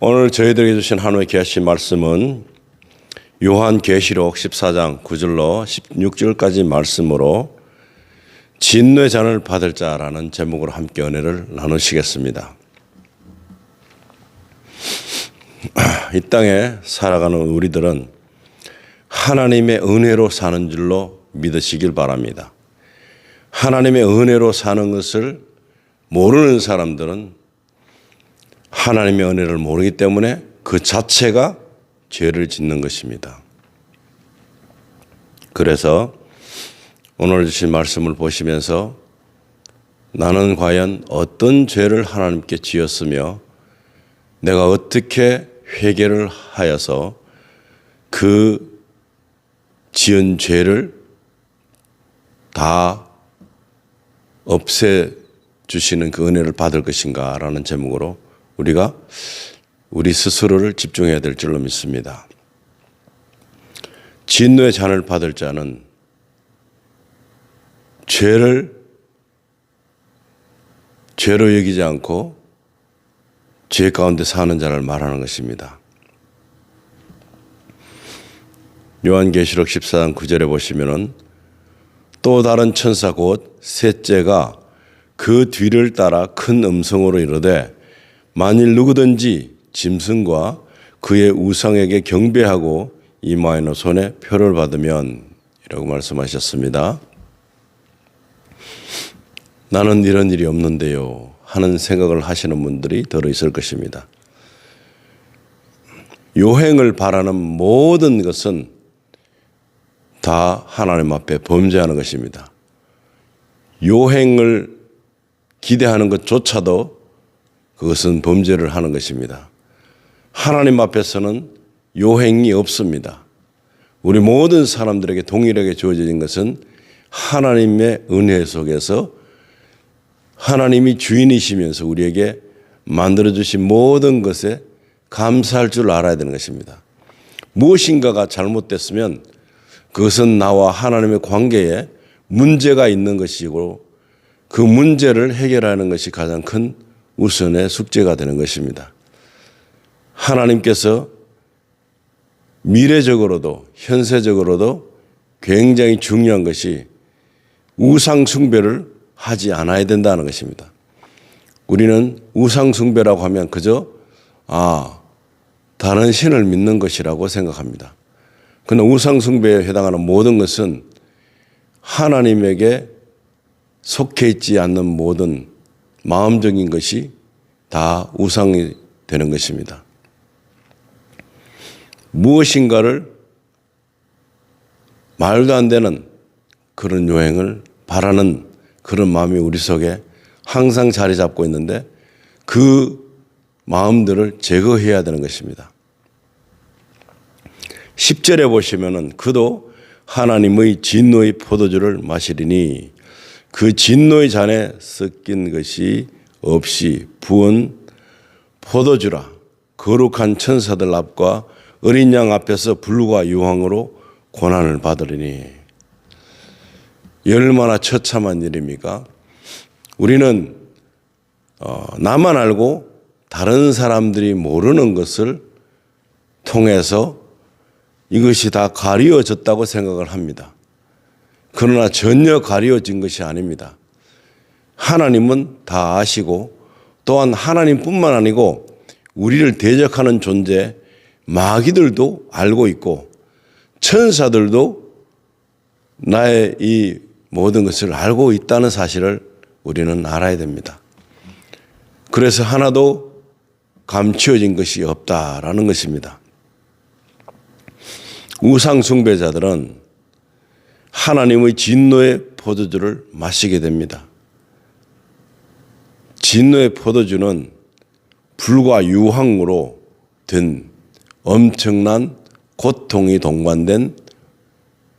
오늘 저희들에게 주신 하나님의 귀하신 말씀은 요한계시록 14장 9절로 16절까지 말씀으로 진노의 잔을 받을 자라는 제목으로 함께 은혜를 나누시겠습니다. 이 땅에 살아가는 우리들은 하나님의 은혜로 사는 줄로 믿으시길 바랍니다. 하나님의 은혜로 사는 것을 모르는 사람들은 하나님의 은혜를 모르기 때문에 그 자체가 죄를 짓는 것입니다. 그래서 오늘 주신 말씀을 보시면서 나는 과연 어떤 죄를 하나님께 지었으며 내가 어떻게 회개를 하여서 그 지은 죄를 다 없애주시는 그 은혜를 받을 것인가 라는 제목으로 우리가 우리 스스로를 집중해야 될 줄로 믿습니다. 진노의 잔을 받을 자는 죄로 여기지 않고 죄 가운데 사는 자를 말하는 것입니다. 요한계시록 14장 9절에 보시면은 또 다른 천사 곧 셋째가 그 뒤를 따라 큰 음성으로 이르되 만일 누구든지 짐승과 그의 우상에게 경배하고 이마에는 손에 표를 받으면 이라고 말씀하셨습니다. 나는 이런 일이 없는데요 하는 생각을 하시는 분들이 들어 있을 것입니다. 요행을 바라는 모든 것은 다 하나님 앞에 범죄하는 것입니다. 요행을 기대하는 것조차도 그것은 범죄를 하는 것입니다. 하나님 앞에서는 요행이 없습니다. 우리 모든 사람들에게 동일하게 주어진 것은 하나님의 은혜 속에서 하나님이 주인이시면서 우리에게 만들어주신 모든 것에 감사할 줄 알아야 되는 것입니다. 무엇인가가 잘못됐으면 그것은 나와 하나님의 관계에 문제가 있는 것이고 그 문제를 해결하는 것이 가장 큰 우선의 숙제가 되는 것입니다. 하나님께서 미래적으로도 현세적으로도 굉장히 중요한 것이 우상 숭배를 하지 않아야 된다는 것입니다. 우리는 우상 숭배라고 하면 그저 다른 신을 믿는 것이라고 생각합니다. 그러나 우상 숭배에 해당하는 모든 것은 하나님에게 속해 있지 않는 모든 마음적인 것이 다 우상이 되는 것입니다. 무엇인가를 말도 안 되는 그런 요행을 바라는 그런 마음이 우리 속에 항상 자리 잡고 있는데 그 마음들을 제거해야 되는 것입니다. 10절에 보시면은 그도 하나님의 진노의 포도주를 마시리니 그 진노의 잔에 섞인 것이 없이 부은 포도주라 거룩한 천사들 앞과 어린 양 앞에서 불과 유황으로 고난을 받으리니 얼마나 처참한 일입니까? 우리는 나만 알고 다른 사람들이 모르는 것을 통해서 이것이 다 가리워졌다고 생각을 합니다. 그러나 전혀 가리워진 것이 아닙니다. 하나님은 다 아시고 또한 하나님뿐만 아니고 우리를 대적하는 존재 마귀들도 알고 있고 천사들도 나의 이 모든 것을 알고 있다는 사실을 우리는 알아야 됩니다. 그래서 하나도 감추어진 것이 없다라는 것입니다. 우상 숭배자들은 하나님의 진노의 포도주를 마시게 됩니다. 진노의 포도주는 불과 유황으로 된 엄청난 고통이 동반된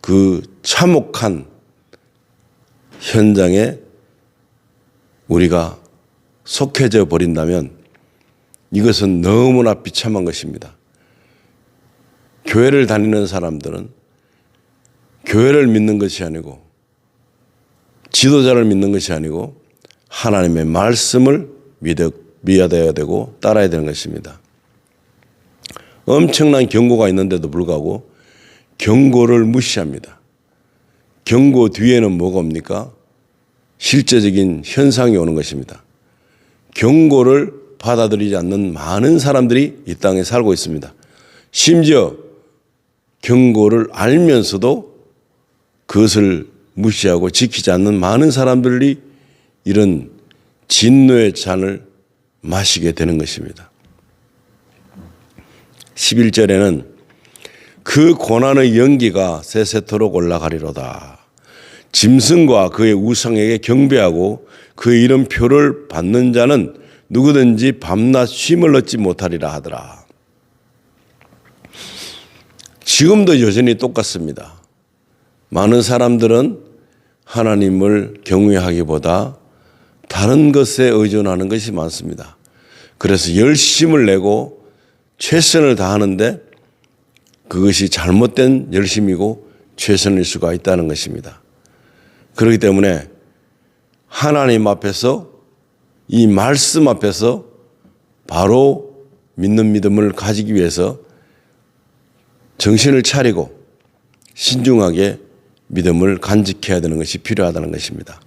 그 참혹한 현장에 우리가 속해져 버린다면 이것은 너무나 비참한 것입니다. 교회를 다니는 사람들은 교회를 믿는 것이 아니고 지도자를 믿는 것이 아니고 하나님의 말씀을 믿어야 되고 따라야 되는 것입니다. 엄청난 경고가 있는데도 불구하고 경고를 무시합니다. 경고 뒤에는 뭐가 옵니까? 실제적인 현상이 오는 것입니다. 경고를 받아들이지 않는 많은 사람들이 이 땅에 살고 있습니다. 심지어 경고를 알면서도 그것을 무시하고 지키지 않는 많은 사람들이 이런 진노의 잔을 마시게 되는 것입니다. 11절에는 그 고난의 연기가 세세토록 올라가리로다. 짐승과 그의 우상에게 경배하고 그의 이름표를 받는 자는 누구든지 밤낮 쉼을 얻지 못하리라 하더라. 지금도 여전히 똑같습니다. 많은 사람들은 하나님을 경외하기보다 다른 것에 의존하는 것이 많습니다. 그래서 열심을 내고 최선을 다하는데 그것이 잘못된 열심이고 최선일 수가 있다는 것입니다. 그렇기 때문에 하나님 앞에서 이 말씀 앞에서 바로 믿는 믿음을 가지기 위해서 정신을 차리고 신중하게 믿음을 간직해야 되는 것이 필요하다는 것입니다.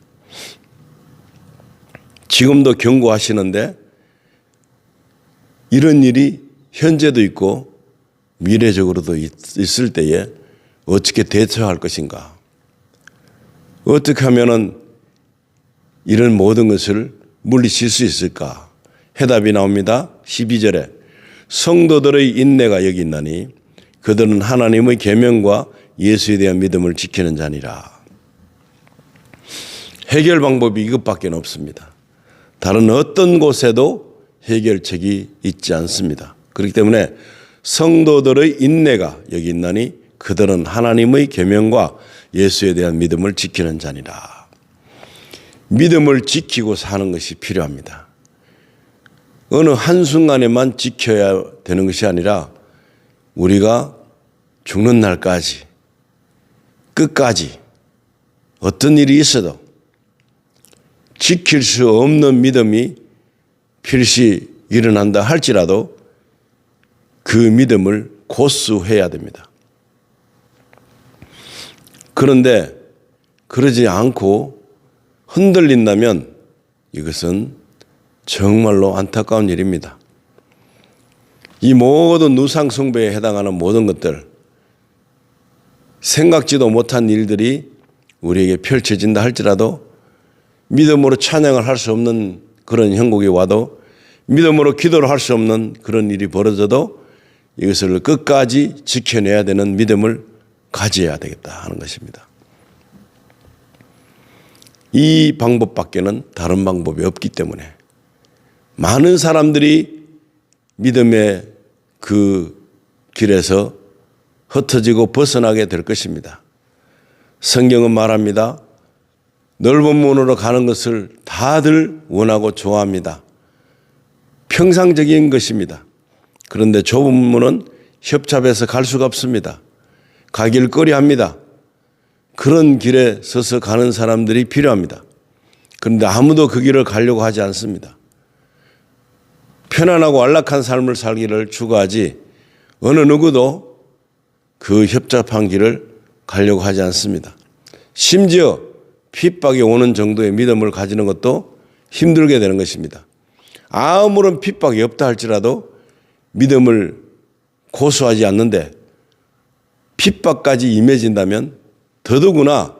지금도 경고하시는데 이런 일이 현재도 있고 미래적으로도 있을 때에 어떻게 대처할 것인가? 어떻게 하면은 이런 모든 것을 물리칠 수 있을까? 해답이 나옵니다. 12절에 성도들의 인내가 여기 있나니 그들은 하나님의 계명과 예수에 대한 믿음을 지키는 자니라. 해결 방법이 이것밖에 없습니다. 다른 어떤 곳에도 해결책이 있지 않습니다. 그렇기 때문에 성도들의 인내가 여기 있나니 그들은 하나님의 계명과 예수에 대한 믿음을 지키는 자니라. 믿음을 지키고 사는 것이 필요합니다. 어느 한순간에만 지켜야 되는 것이 아니라 우리가 죽는 날까지 끝까지 어떤 일이 있어도 지킬 수 없는 믿음이 필시 일어난다 할지라도 그 믿음을 고수해야 됩니다. 그런데 그러지 않고 흔들린다면 이것은 정말로 안타까운 일입니다. 이 모든 우상 숭배에 해당하는 모든 것들, 생각지도 못한 일들이 우리에게 펼쳐진다 할지라도 믿음으로 찬양을 할 수 없는 그런 형국이 와도 믿음으로 기도를 할 수 없는 그런 일이 벌어져도 이것을 끝까지 지켜내야 되는 믿음을 가져야 되겠다 하는 것입니다. 이 방법밖에는 다른 방법이 없기 때문에 많은 사람들이 믿음의 그 길에서 흩어지고 벗어나게 될 것입니다. 성경은 말합니다. 넓은 문으로 가는 것을 다들 원하고 좋아합니다. 평상적인 것입니다. 그런데 좁은 문은 협잡해서 갈 수가 없습니다. 가길 꺼려합니다. 그런 길에 서서 가는 사람들이 필요합니다. 그런데 아무도 그 길을 가려고 하지 않습니다. 편안하고 안락한 삶을 살기를 추구하지 어느 누구도 그 협잡한 길을 가려고 하지 않습니다. 심지어 핍박이 오는 정도의 믿음을 가지는 것도 힘들게 되는 것입니다. 아무런 핍박이 없다 할지라도 믿음을 고수하지 않는데 핍박까지 임해진다면 더더구나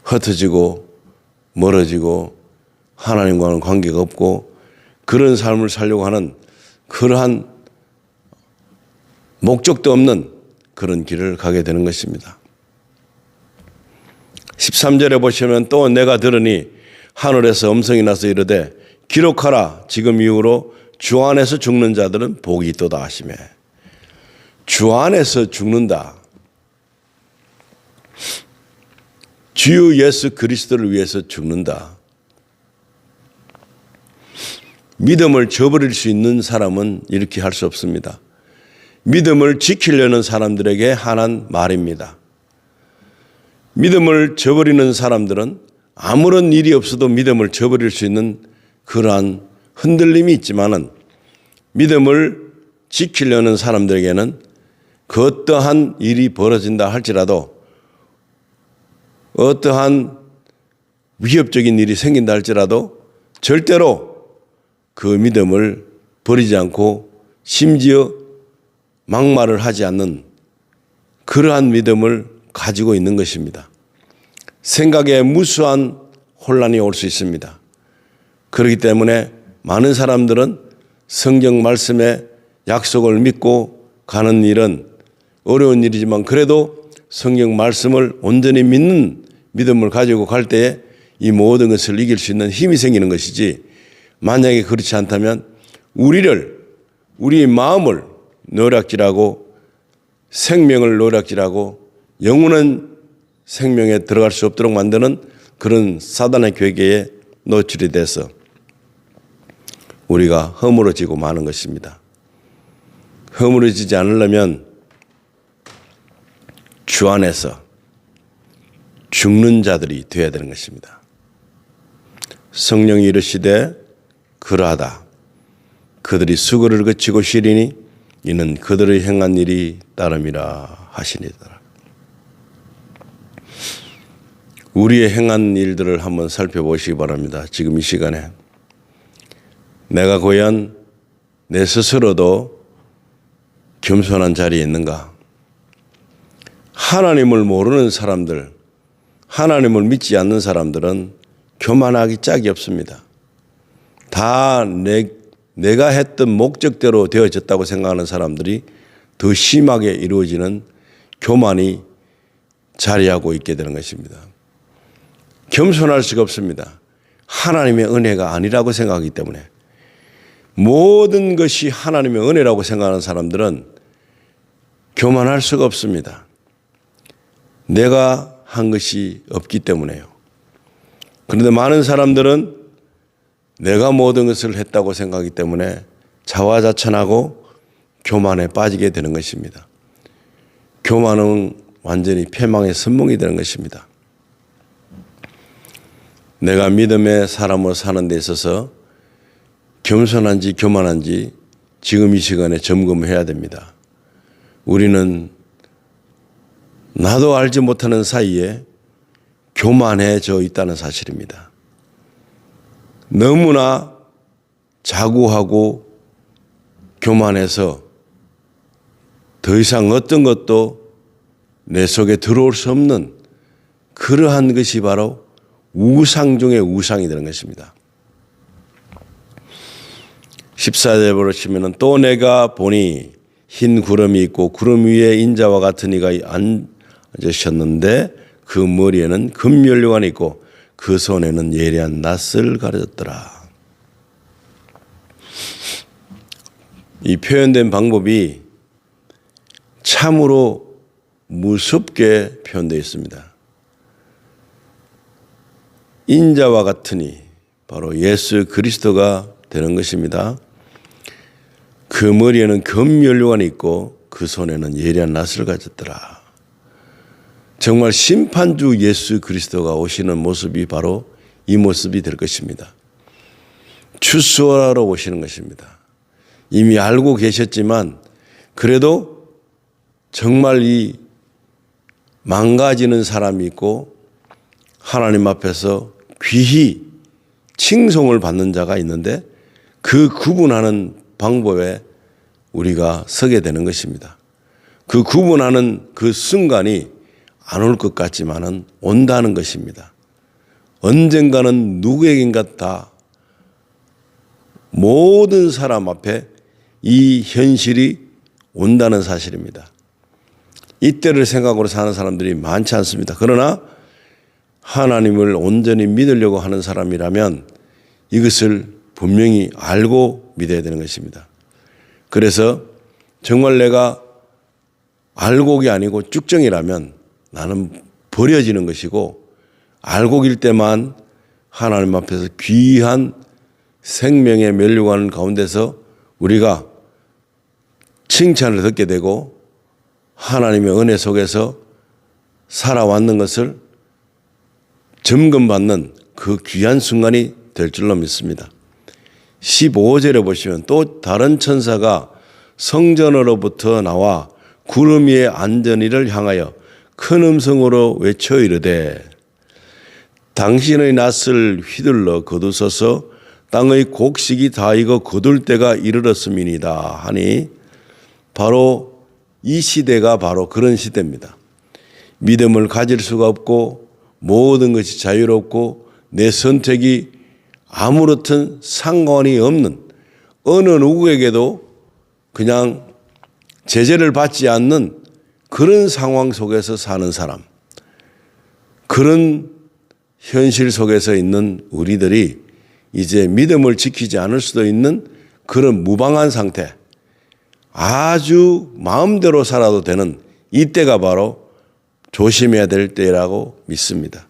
흩어지고 멀어지고 하나님과는 관계가 없고 그런 삶을 살려고 하는 그러한 목적도 없는 그런 길을 가게 되는 것입니다. 13절에 보시면 또 내가 들으니 하늘에서 음성이 나서 이르되 기록하라 지금 이후로 주 안에서 죽는 자들은 복이 있도다 하시매. 주 안에서 죽는다. 주 예수 그리스도를 위해서 죽는다. 믿음을 저버릴 수 있는 사람은 이렇게 할 수 없습니다. 믿음을 지키려는 사람들에게 하는 말입니다. 믿음을 저버리는 사람들은 아무런 일이 없어도 믿음을 저버릴 수 있는 그러한 흔들림이 있지만은 믿음을 지키려는 사람들에게는 그 어떠한 일이 벌어진다 할지라도, 어떠한 위협적인 일이 생긴다 할지라도 절대로 그 믿음을 버리지 않고 심지어 막말을 하지 않는 그러한 믿음을 가지고 있는 것입니다. 생각에 무수한 혼란이 올 수 있습니다. 그렇기 때문에 많은 사람들은 성경 말씀의 약속을 믿고 가는 일은 어려운 일이지만 그래도 성경 말씀을 온전히 믿는 믿음을 가지고 갈 때에 이 모든 것을 이길 수 있는 힘이 생기는 것이지, 만약에 그렇지 않다면 우리의 마음을 노략질하고 생명을 노략질하고 영원한 생명에 들어갈 수 없도록 만드는 그런 사단의 괴계에 노출이 돼서 우리가 허물어지고 마는 것입니다. 허물어지지 않으려면 주 안에서 죽는 자들이 되어야 되는 것입니다. 성령이 이르시되 그러하다. 그들이 수고를 그치고 쉬리니 이는 그들의 행한 일이 따름이라 하시니라. 우리의 행한 일들을 한번 살펴보시기 바랍니다. 지금 이 시간에 내가 과연 내 스스로도 겸손한 자리에 있는가? 하나님을 모르는 사람들, 하나님을 믿지 않는 사람들은 교만하기 짝이 없습니다. 다 내가 했던 목적대로 되어졌다고 생각하는 사람들이 더 심하게 이루어지는 교만이 자리하고 있게 되는 것입니다. 겸손할 수가 없습니다. 하나님의 은혜가 아니라고 생각하기 때문에. 모든 것이 하나님의 은혜라고 생각하는 사람들은 교만할 수가 없습니다. 내가 한 것이 없기 때문에요. 그런데 많은 사람들은 내가 모든 것을 했다고 생각하기 때문에 자화자찬하고 교만에 빠지게 되는 것입니다. 교만은 완전히 패망의 선봉이 되는 것입니다. 내가 믿음의 사람으로 사는 데 있어서 겸손한지 교만한지 지금 이 시간에 점검해야 됩니다. 우리는 나도 알지 못하는 사이에 교만해져 있다는 사실입니다. 너무나 자고하고 교만해서 더 이상 어떤 것도 내 속에 들어올 수 없는 그러한 것이 바로 우상 중의 우상이 되는 것입니다. 14절에 보시면 또 내가 보니 흰 구름이 있고 구름 위에 인자와 같은 이가 앉으셨는데 그 머리에는 금면류관이 있고 그 손에는 예리한 낫을 가졌더라. 이 표현된 방법이 참으로 무섭게 표현되어 있습니다. 인자와 같으니 바로 예수 그리스도가 되는 것입니다. 그 머리에는 금면류관이 있고 그 손에는 예리한 낫을 가졌더라. 정말 심판주 예수 그리스도가 오시는 모습이 바로 이 모습이 될 것입니다. 추수하러 오시는 것입니다. 이미 알고 계셨지만 그래도 정말 이 망가지는 사람이 있고 하나님 앞에서 귀히 칭송을 받는 자가 있는데 그 구분하는 방법에 우리가 서게 되는 것입니다. 그 구분하는 그 순간이 안 올 것 같지만은 온다는 것입니다. 언젠가는 누구에겐가 다 모든 사람 앞에 이 현실이 온다는 사실입니다. 이때를 생각으로 사는 사람들이 많지 않습니다. 그러나 하나님을 온전히 믿으려고 하는 사람이라면 이것을 분명히 알고 믿어야 되는 것입니다. 그래서 정말 내가 알곡이 아니고 쭉정이라면 나는 버려지는 것이고 알곡일 때만 하나님 앞에서 귀한 생명의 면류관 가운데서 우리가 칭찬을 듣게 되고 하나님의 은혜 속에서 살아왔는 것을 점검받는 그 귀한 순간이 될 줄로 믿습니다. 15절에 보시면 또 다른 천사가 성전으로부터 나와 구름 위에 앉은 이를 향하여 큰 음성으로 외쳐 이르되 당신의 낫을 휘둘러 거두소서 땅의 곡식이 다 익어 거둘 때가 이르렀음이니이다 하니 바로 이 시대가 바로 그런 시대입니다. 믿음을 가질 수가 없고 모든 것이 자유롭고 내 선택이 아무렇든 상관이 없는 어느 누구에게도 그냥 제재를 받지 않는 그런 상황 속에서 사는 사람, 그런 현실 속에서 있는 우리들이 이제 믿음을 지키지 않을 수도 있는 그런 무방한 상태, 아주 마음대로 살아도 되는 이때가 바로 조심해야 될 때라고 믿습니다.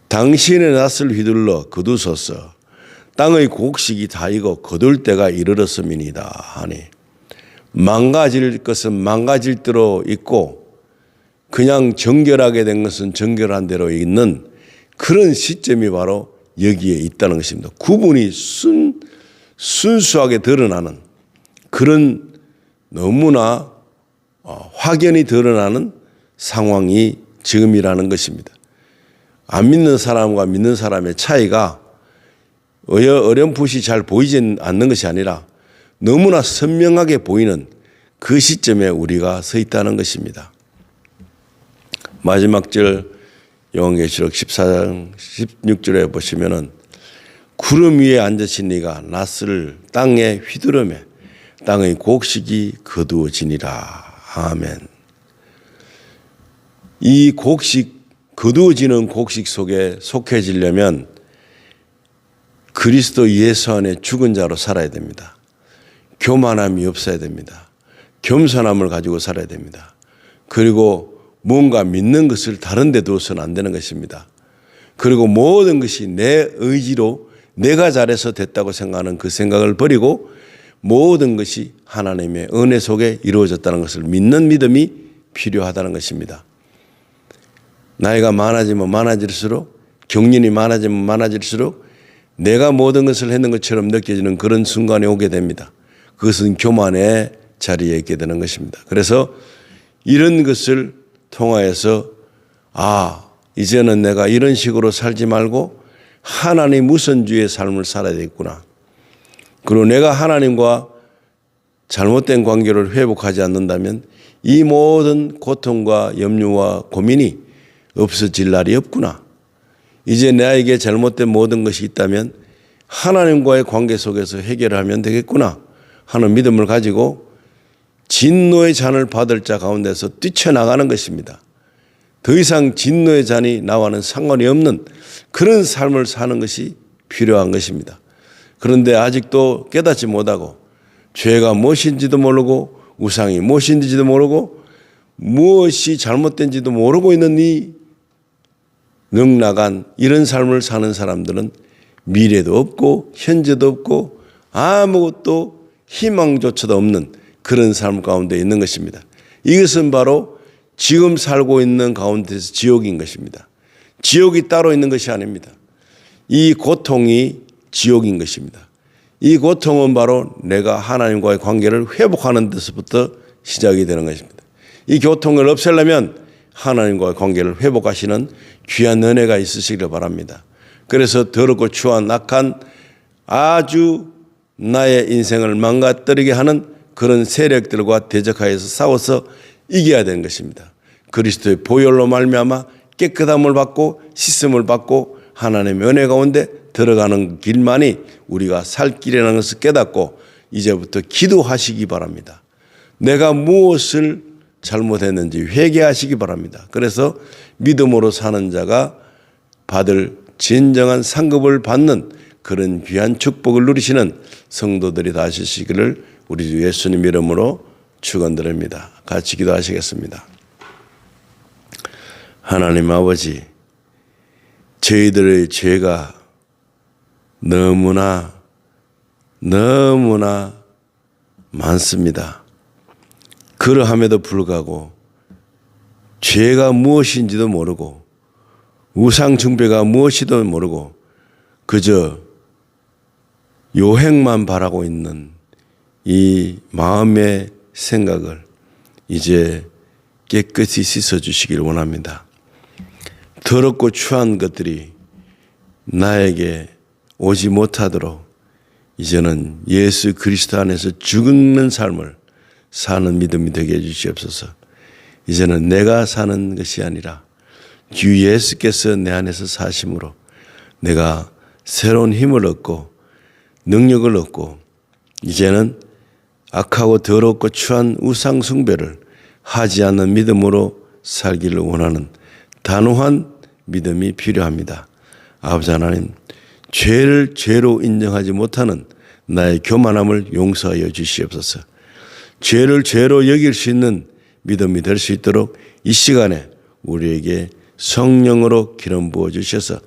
당신의 낫을 휘둘러 거두소서 땅의 곡식이 다 익어 거둘 때가 이르렀음이니이다 하니 망가질 것은 망가질 대로 있고 그냥 정결하게 된 것은 정결한 대로 있는 그런 시점이 바로 여기에 있다는 것입니다. 구분이 순수하게 드러나는 그런 너무나 확연히 드러나는 상황이 지금이라는 것입니다. 안 믿는 사람과 믿는 사람의 차이가 어렴풋이 잘 보이지 않는 것이 아니라 너무나 선명하게 보이는 그 시점에 우리가 서 있다는 것입니다. 마지막 절 요한계시록 14장 16절에 보시면은 구름 위에 앉으신 이가 낫을 땅에 휘두르매 땅의 곡식이 거두어지니라. 아멘. 이 곡식, 거두어지는 곡식 속에 속해지려면 그리스도 예수 안에 죽은 자로 살아야 됩니다. 교만함이 없어야 됩니다. 겸손함을 가지고 살아야 됩니다. 그리고 뭔가 믿는 것을 다른 데 두어서는 안 되는 것입니다. 그리고 모든 것이 내 의지로 내가 잘해서 됐다고 생각하는 그 생각을 버리고 모든 것이 하나님의 은혜 속에 이루어졌다는 것을 믿는 믿음이 필요하다는 것입니다. 나이가 많아지면 많아질수록 경륜이 많아지면 많아질수록 내가 모든 것을 했는 것처럼 느껴지는 그런 순간이 오게 됩니다. 그것은 교만의 자리에 있게 되는 것입니다. 그래서 이런 것을 통하여서 이제는 내가 이런 식으로 살지 말고 하나님 우선주의 삶을 살아야 되겠구나. 그리고 내가 하나님과 잘못된 관계를 회복하지 않는다면 이 모든 고통과 염려와 고민이 없어질 날이 없구나. 이제 나에게 잘못된 모든 것이 있다면 하나님과의 관계 속에서 해결하면 되겠구나 하는 믿음을 가지고 진노의 잔을 받을 자 가운데서 뛰쳐나가는 것입니다. 더 이상 진노의 잔이 나와는 상관이 없는 그런 삶을 사는 것이 필요한 것입니다. 그런데 아직도 깨닫지 못하고 죄가 무엇인지도 모르고 우상이 무엇인지도 모르고 무엇이 잘못된지도 모르고 있는 이 넉나간 이런 삶을 사는 사람들은 미래도 없고 현재도 없고 아무것도 희망조차도 없는 그런 삶 가운데 있는 것입니다. 이것은 바로 지금 살고 있는 가운데서 지옥인 것입니다. 지옥이 따로 있는 것이 아닙니다. 이 고통이 지옥인 것입니다. 이 고통은 바로 내가 하나님과의 관계를 회복하는 데서부터 시작이 되는 것입니다. 이 고통을 없애려면 하나님과의 관계를 회복하시는 귀한 은혜가 있으시기를 바랍니다. 그래서 더럽고 추한 악한 아주 나의 인생을 망가뜨리게 하는 그런 세력들과 대적하여서 싸워서 이겨야 되는 것입니다. 그리스도의 보혈로 말미암아 깨끗함을 받고 씻음을 받고 하나님의 은혜 가운데 들어가는 길만이 우리가 살 길이라는 것을 깨닫고 이제부터 기도하시기 바랍니다. 내가 무엇을 잘못했는지 회개하시기 바랍니다. 그래서 믿음으로 사는 자가 받을 진정한 상급을 받는 그런 귀한 축복을 누리시는 성도들이 다 하시기를 우리 주 예수님 이름으로 축원드립니다. 같이 기도하시겠습니다. 하나님 아버지, 저희들의 죄가 너무나 많습니다. 그러함에도 불구하고 죄가 무엇인지도 모르고 우상 숭배가 무엇이도 모르고 그저 요행만 바라고 있는 이 마음의 생각을 이제 깨끗이 씻어주시기를 원합니다. 더럽고 추한 것들이 나에게 오지 못하도록 이제는 예수 그리스도 안에서 죽는 삶을 사는 믿음이 되게 해주시옵소서. 이제는 내가 사는 것이 아니라 주 예수께서 내 안에서 사심으로 내가 새로운 힘을 얻고 능력을 얻고 이제는 악하고 더럽고 추한 우상 숭배를 하지 않는 믿음으로 살기를 원하는 단호한 믿음이 필요합니다. 아버지 하나님, 죄를 죄로 인정하지 못하는 나의 교만함을 용서하여 주시옵소서. 죄를 죄로 여길 수 있는 믿음이 될 수 있도록 이 시간에 우리에게 성령으로 기름 부어 주셔서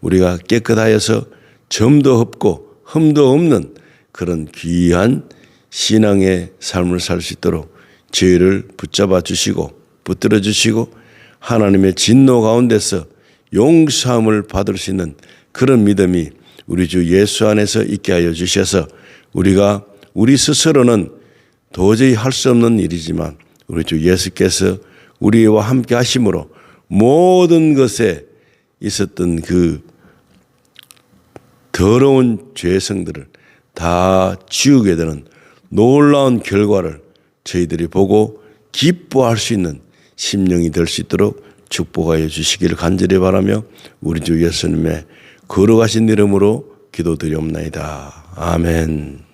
우리가 깨끗하여서 점도 없고 흠도 없는 그런 귀한 신앙의 삶을 살 수 있도록 죄를 붙잡아 주시고 붙들어 주시고 하나님의 진노 가운데서 용서함을 받을 수 있는 그런 믿음이 우리 주 예수 안에서 있게 하여 주셔서 우리가 우리 스스로는 도저히 할 수 없는 일이지만 우리 주 예수께서 우리와 함께 하심으로 모든 것에 있었던 그 더러운 죄성들을 다 지우게 되는 놀라운 결과를 저희들이 보고 기뻐할 수 있는 심령이 될 수 있도록 축복하여 주시기를 간절히 바라며 우리 주 예수님의 거룩하신 이름으로 기도드리옵나이다. 아멘.